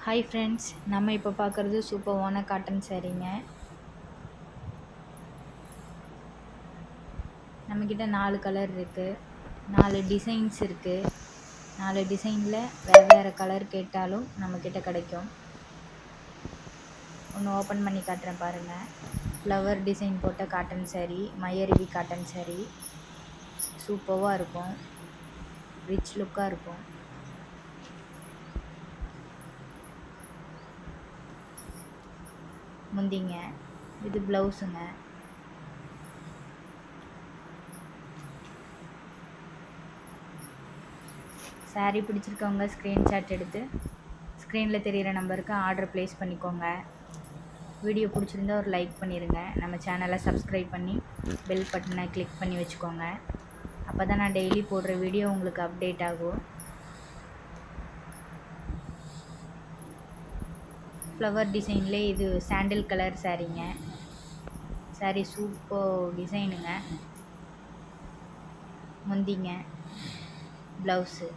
Hi friends, நம்ம இப்போ பார்க்குறது சூப்பர்வான காட்டன் சாரீங்க. நம்மக்கிட்ட 4 கலர் இருக்குது, 4 டிசைன்ஸ் இருக்குது. 4 டிசைனில் வேறு கலர் கேட்டாலும் நம்மக்கிட்ட கிடைக்கும். ஒன்று ஓப்பன் பண்ணி காட்டுறேன் பாருங்கள். ஃப்ளவர் டிசைன் போட்ட காட்டன் சாரீ, மையருவி காட்டன் சாரீ. சூப்பராக இருக்கும், ரிச் லுக்காக இருக்கும். முந்திங்க, இது ப்ளவுஸுங்க. சாரீ பிடிச்சிருக்கவங்க ஸ்க்ரீன்ஷாட் எடுத்து ஸ்க்ரீனில் தெரிகிற நம்பருக்கு ஆர்டர் ப்ளேஸ் பண்ணிக்கோங்க. வீடியோ பிடிச்சிருந்தா ஒரு லைக் பண்ணிடுங்க. நம்ம சேனலை சப்ஸ்கிரைப் பண்ணி பெல் பட்டனை கிளிக் பண்ணி வச்சுக்கோங்க. அப்போ தான் நான் டெய்லி போடுற வீடியோ உங்களுக்கு அப்டேட் ஆகும். ஃப்ளவர் டிசைன்லேயே இது சாண்டில் கலர் சாரீங்க. சாரீ சூப்பர் டிசைனுங்க. முந்திங்க, ப்ளவுஸு.